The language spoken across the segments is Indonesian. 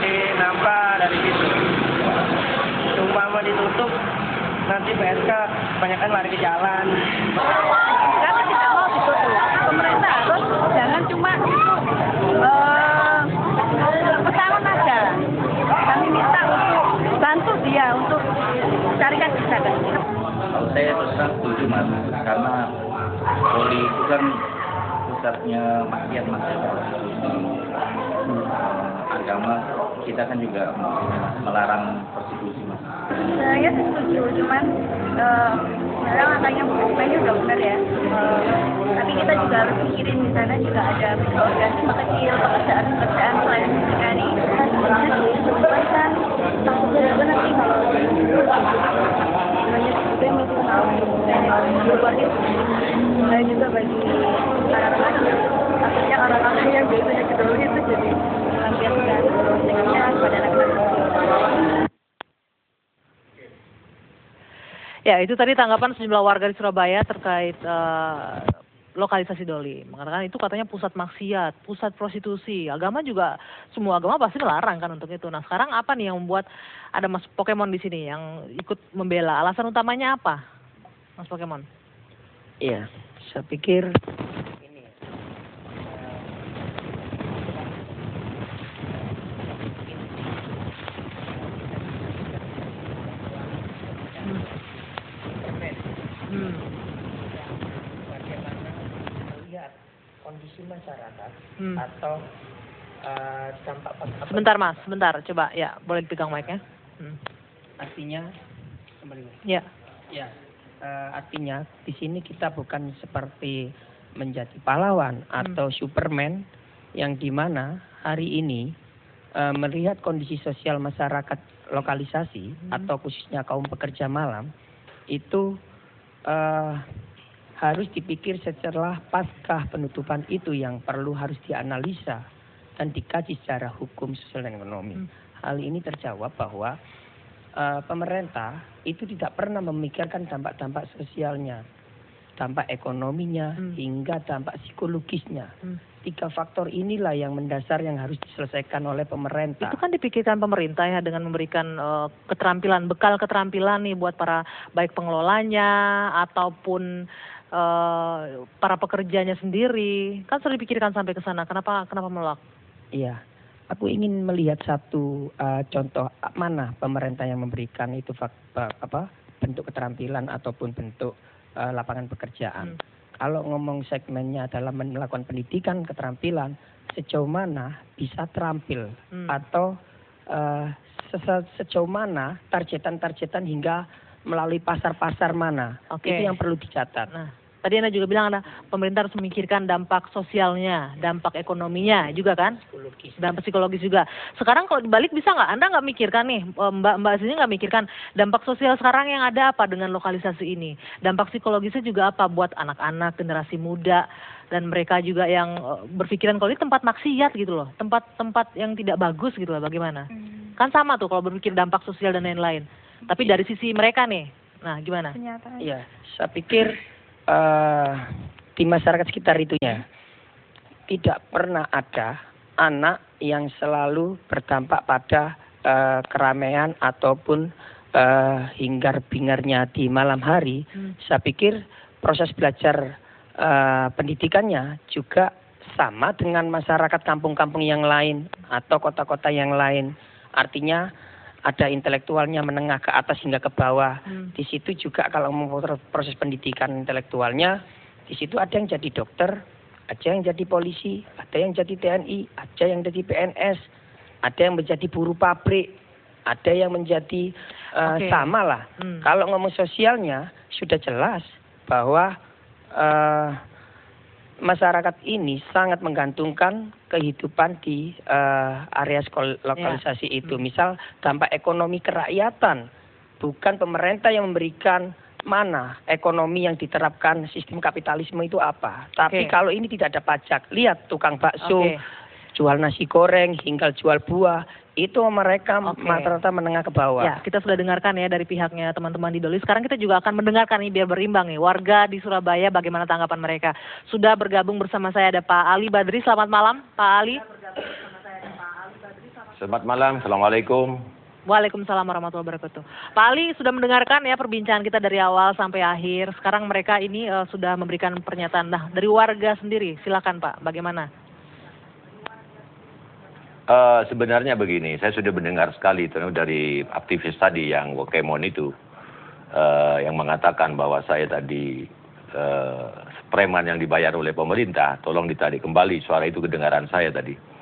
nyari nafkah dari situ. Umpama ditutup, nanti PSK kebanyakan lari ke jalan. Kita tidak mau ditutup. Pemerintah harus jangan cuma pesangon aja. Kami minta untuk bantu dia untuk carikan kesehatan. Kalau saya terus terang setuju Mas, karena Poli itu kan pusatnya maksiat Mas, agama kita kan juga melarang prostitusi Mas. Saya setuju, cuman sekarang katanya hukumannya udah benar ya. Tapi kita juga harus pikirin di sana juga ada organisasi kecil, pekerjaan selain dari sebenarnya kan takutnya juga nanti kalau banyak juga yang keluar itu. Saya juga bagi anak-anak, takutnya orang-orang yang biasanya kedua itu jadi melampiaskan sehingga pada anak-anak. Ya, itu tadi tanggapan sejumlah warga di Surabaya terkait lokalisasi Doli. Mengatakan itu katanya pusat maksiat, pusat prostitusi. Agama juga, semua agama pasti melarang kan untuk itu. Nah, sekarang apa nih yang membuat ada Mas Pokemon di sini yang ikut membela? Alasan utamanya apa, Mas Pokemon? Iya, saya pikir ini bagaimana melihat kondisi masyarakat atau dampak Sebentar Mas, sebentar, coba ya, boleh dipegang mic-nya. artinya kembali. Ya. Ya, artinya di sini kita bukan seperti menjadi pahlawan atau Superman yang dimana hari ini melihat kondisi sosial masyarakat lokalisasi atau khususnya kaum pekerja malam itu harus dipikir setelah pasca penutupan itu yang perlu harus dianalisa dan dikaji secara hukum, sosial dan ekonomi. Hal ini terjawab bahwa pemerintah itu tidak pernah memikirkan dampak-dampak sosialnya, dampak ekonominya, hingga dampak psikologisnya. 3 faktor inilah yang mendasar yang harus diselesaikan oleh pemerintah. Itu kan dipikirkan pemerintah ya dengan memberikan keterampilan, bekal keterampilan nih buat para baik pengelolanya ataupun para pekerjanya sendiri. Kan sudah dipikirkan sampai ke sana. Kenapa menolak? Iya. Aku ingin melihat satu contoh mana pemerintah yang memberikan itu bentuk keterampilan ataupun bentuk lapangan pekerjaan. Kalau ngomong segmennya adalah melakukan pendidikan keterampilan, sejauh mana bisa terampil atau sejauh mana targetan hingga melalui pasar-pasar mana. Itu yang perlu dicatat. Nah, tadi Anda juga bilang pemerintah harus memikirkan dampak sosialnya, dampak ekonominya juga kan? Dampak psikologis juga. Sekarang kalau dibalik bisa nggak? Anda nggak mikirkan nih, Mbak sini nggak mikirkan dampak sosial sekarang yang ada apa dengan lokalisasi ini? Dampak psikologisnya juga apa buat anak-anak, generasi muda, dan mereka juga yang berpikiran kalau ini tempat maksiat gitu loh, tempat yang tidak bagus gitu loh, bagaimana? Kan sama tuh kalau berpikir dampak sosial dan lain-lain. Tapi dari sisi mereka nih, nah gimana? Iya, saya pikir di masyarakat sekitar itunya tidak pernah ada anak yang selalu berdampak pada keramaian ataupun hingar-bingarnya di malam hari. Saya pikir proses belajar pendidikannya juga sama dengan masyarakat kampung-kampung yang lain atau kota-kota yang lain. Artinya ada intelektualnya menengah ke atas hingga ke bawah. Di situ juga kalau mau proses pendidikan intelektualnya, di situ ada yang jadi dokter, ada yang jadi polisi, ada yang jadi TNI, ada yang jadi PNS, ada yang menjadi buruh pabrik, ada yang menjadi sama lah. Kalau ngomong sosialnya sudah jelas bahwa masyarakat ini sangat menggantungkan kehidupan di area lokalisasi itu. Misal dampak ekonomi kerakyatan, bukan pemerintah yang memberikan mana ekonomi yang diterapkan sistem kapitalisme itu apa. Tapi kalau ini tidak ada pajak, lihat tukang bakso, jual nasi goreng, hingga jual buah, itu mereka rata-rata menengah ke bawah. Ya, kita sudah dengarkan ya dari pihaknya teman-teman di Doli. Sekarang kita juga akan mendengarkan nih biar berimbang nih warga di Surabaya bagaimana tanggapan mereka. Sudah bergabung bersama saya ada Pak Ali Badri. Selamat malam, Pak Ali. Selamat malam, Assalamualaikum. Waalaikumsalam warahmatullahi wabarakatuh. Pak Ali sudah mendengarkan ya perbincangan kita dari awal sampai akhir. Sekarang mereka ini sudah memberikan pernyataan. Nah, dari warga sendiri, silakan Pak, bagaimana? Sebenarnya begini, saya sudah mendengar sekali dari aktivis tadi yang Wokemon itu, yang mengatakan bahwa saya tadi preman yang dibayar oleh pemerintah, tolong ditarik kembali suara itu kedengaran saya tadi.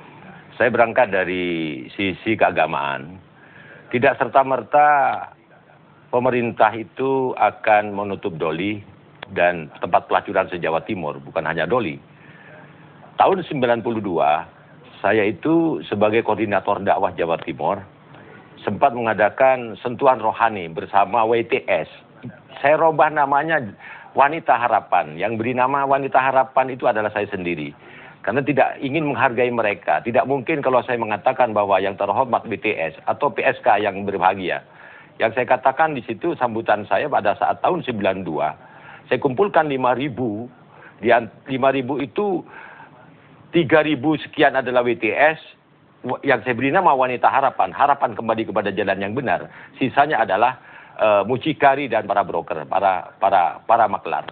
Saya berangkat dari sisi keagamaan. Tidak serta-merta pemerintah itu akan menutup doli dan tempat pelacuran se-Jawa Timur, bukan hanya doli. Tahun 92, saya itu sebagai koordinator dakwah Jawa Timur sempat mengadakan sentuhan rohani bersama WTS. Saya robah namanya Wanita Harapan. Yang beri nama Wanita Harapan itu adalah saya sendiri. Karena tidak ingin menghargai mereka. Tidak mungkin kalau saya mengatakan bahwa yang terhormat BTS atau PSK yang berbahagia. Yang saya katakan di situ sambutan saya pada saat tahun 92. Saya kumpulkan 5.000. Di 5.000 itu 3.000 sekian adalah WTS. Yang saya beri nama Wanita Harapan. Harapan kembali kepada jalan yang benar. Sisanya adalah mucikari dan para broker, para maklar.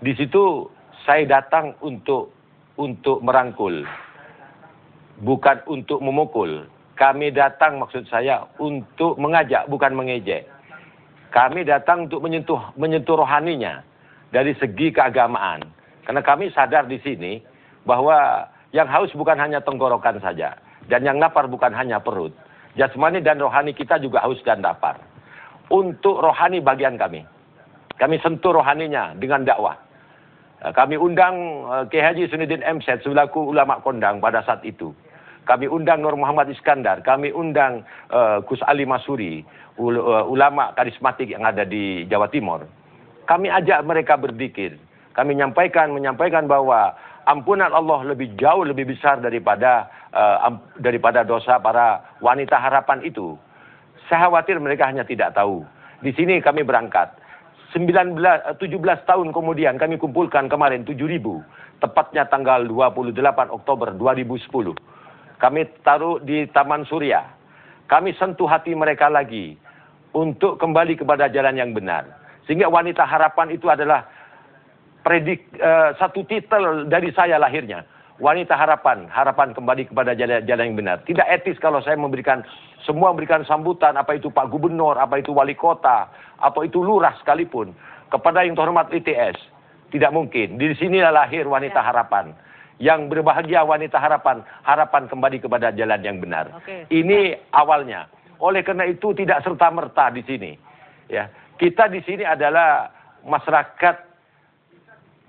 Di situ saya datang untuk merangkul, bukan untuk memukul. Kami datang maksud saya untuk mengajak, bukan mengejek. Kami datang untuk menyentuh rohaninya dari segi keagamaan. Karena kami sadar di sini bahwa yang haus bukan hanya tenggorokan saja, dan yang lapar bukan hanya perut. Jasmani dan rohani kita juga haus dan lapar. Untuk rohani bagian kami sentuh rohaninya dengan dakwah. Kami undang Kiai Haji Sunuddin M.Syed selaku ulama kondang pada saat itu. Kami undang Nur Muhammad Iskandar, kami undang Gus Ali Masuri, ulama karismatik yang ada di Jawa Timur. Kami ajak mereka berzikir. Kami menyampaikan bahwa ampunan Allah jauh lebih besar daripada dosa para wanita harapan itu. Saya khawatir mereka hanya tidak tahu. Di sini kami berangkat. 17 tahun kemudian kami kumpulkan kemarin 7.000. Tepatnya tanggal 28 Oktober 2010. Kami taruh di Taman Surya. Kami sentuh hati mereka lagi untuk kembali kepada jalan yang benar. Sehingga Wanita Harapan itu adalah satu titel dari saya lahirnya. Wanita Harapan kembali kepada jalan yang benar. Tidak etis kalau saya memberikan sambutan, apa itu Pak Gubernur, apa itu Wali Kota, atau itu Lurah sekalipun, kepada yang terhormat ITS. Tidak mungkin. Di sinilah lahir Wanita Harapan. Yang berbahagia Wanita Harapan kembali kepada jalan yang benar. Ini awalnya. Oleh karena itu tidak serta-merta di sini. Ya, kita di sini adalah masyarakat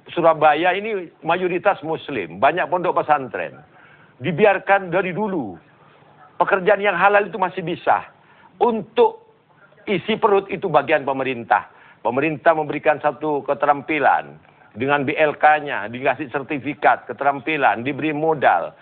Surabaya ini mayoritas Muslim, banyak pondok pesantren. Dibiarkan dari dulu. Pekerjaan yang halal itu masih bisa. Untuk isi perut itu bagian pemerintah. Pemerintah memberikan satu keterampilan. Dengan BLK-nya, dikasih sertifikat, keterampilan, diberi modal.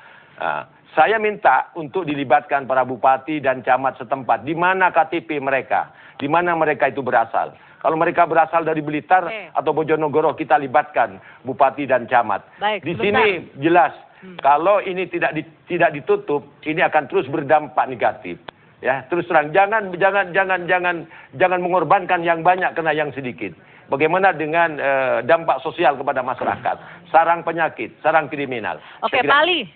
Saya minta untuk dilibatkan para bupati dan camat setempat. Di mana KTP mereka? Di mana mereka itu berasal? Kalau mereka berasal dari Blitar atau Bojonegoro, kita libatkan bupati dan camat. Di sini jelas, kalau ini tidak ditutup, ini akan terus berdampak negatif. Ya, terus terang, jangan mengorbankan yang banyak kena yang sedikit. Bagaimana dengan dampak sosial kepada masyarakat? Sarang penyakit, sarang kriminal. Oke, Pak Ali.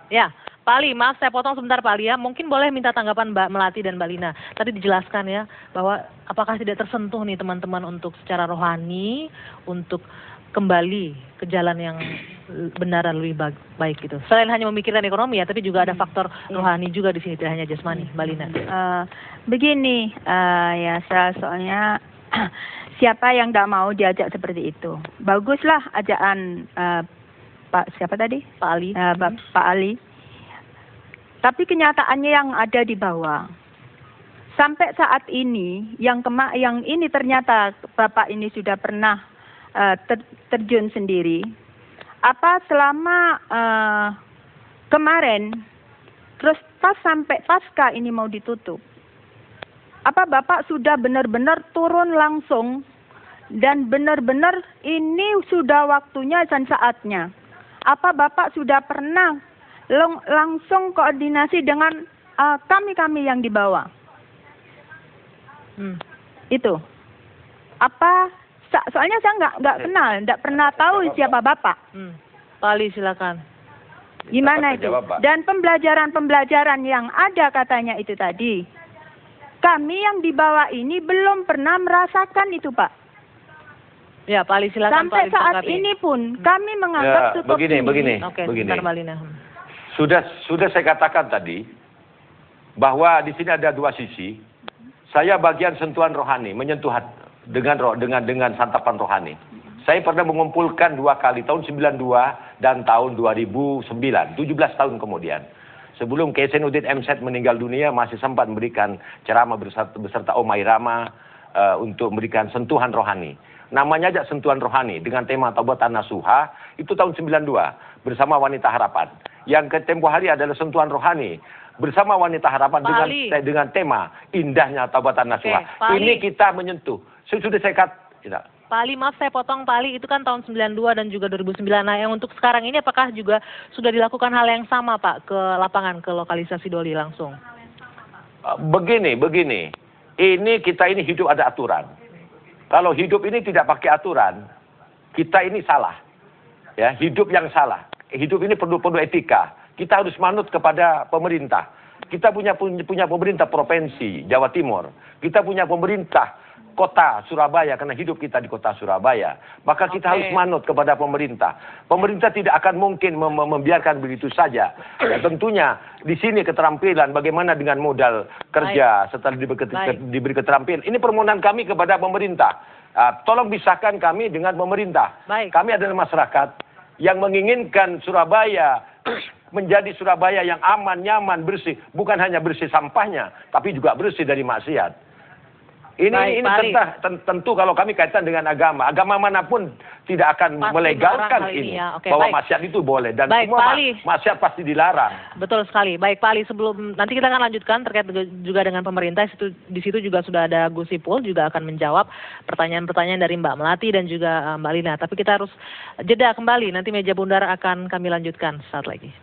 Ya. Pak Ali, maaf saya potong sebentar Pak Ali ya. Mungkin boleh minta tanggapan Mbak Melati dan Mbak Lina. Tadi dijelaskan ya bahwa apakah tidak tersentuh nih teman-teman untuk secara rohani untuk kembali ke jalan yang benar dan lebih baik gitu. Selain hanya memikirkan ekonomi ya, tapi juga ada faktor rohani juga di sini, tidak hanya jasmani. Mbak Lina. Begini, ya soalnya siapa yang tidak mau diajak seperti itu? Baguslah ajakan Pak siapa tadi? Pak Ali. Pak Ali. Tapi kenyataannya yang ada di bawah. Sampai saat ini, yang ini ternyata Bapak ini sudah pernah terjun sendiri. Apa selama kemarin, terus sampai pasca ini mau ditutup. Apa Bapak sudah benar-benar turun langsung dan benar-benar ini sudah waktunya dan saatnya. Apa Bapak sudah pernah langsung koordinasi dengan kami yang dibawa. Hmm. Itu. Apa? Soalnya saya nggak kenal, nggak pernah tahu siapa Bapak. Pak Ali silakan. Gimana itu? Jawab, Pak. Dan pembelajaran yang ada katanya itu tadi. Kami yang dibawa ini belum pernah merasakan itu, Pak. Ya, Pak Ali silakan. Sampai Pak Ali saat tanggapi. ini pun kami menganggap Ya, begini. Oke, Begini. sebentar Mbak Lina. Sudah saya katakan tadi bahwa di sini ada dua sisi. Saya bagian sentuhan rohani, menyentuh dengan santapan rohani. Saya pernah mengumpulkan 2 kali, tahun 92 dan tahun 2009, 17 tahun kemudian. Sebelum Kesenuddin M.Syed meninggal dunia, masih sempat memberikan ceramah beserta Omai Rama untuk memberikan sentuhan rohani. Namanya aja sentuhan rohani dengan tema Taubatan Nasuha, itu tahun 92 bersama Wanita Harapan. Yang ke tempo hari adalah sentuhan rohani bersama Wanita Harapan dengan tema indahnya Taubatan Nasuha. Ini kita menyentuh. Sudah saya katakan. Pak Ali, maaf saya potong Pak Ali, itu kan tahun 92 dan juga 2009. Nah, yang untuk sekarang ini apakah juga sudah dilakukan hal yang sama Pak ke lapangan, ke lokalisasi Doli langsung? Begini. Ini kita ini hidup ada aturan. Kalau hidup ini tidak pakai aturan, kita ini salah. Ya, hidup yang salah. Hidup ini perlu etika. Kita harus manut kepada pemerintah. Kita punya pemerintah provinsi Jawa Timur. Kita punya pemerintah kota Surabaya karena hidup kita di kota Surabaya. Maka kita harus manut kepada pemerintah. Pemerintah tidak akan mungkin membiarkan begitu saja. Ya, tentunya di sini keterampilan bagaimana dengan modal kerja setelah diberi keterampilan. Ini permohonan kami kepada pemerintah. Tolong pisahkan kami dengan pemerintah. Kami adalah masyarakat yang menginginkan Surabaya menjadi Surabaya yang aman, nyaman, bersih. Bukan hanya bersih sampahnya, tapi juga bersih dari maksiat. Ini tentu kalau kami kaitan dengan agama manapun tidak akan melegalkan ini ya. bahwa maksiat itu boleh dan semua maksiat pasti dilarang. Betul sekali. Baik Pak Ali, sebelum nanti kita akan lanjutkan terkait juga dengan pemerintah, di situ juga sudah ada Gus Ipul juga akan menjawab pertanyaan-pertanyaan dari Mbak Melati dan juga Mbak Lina. Tapi kita harus jeda kembali, nanti meja bundar akan kami lanjutkan saat lagi.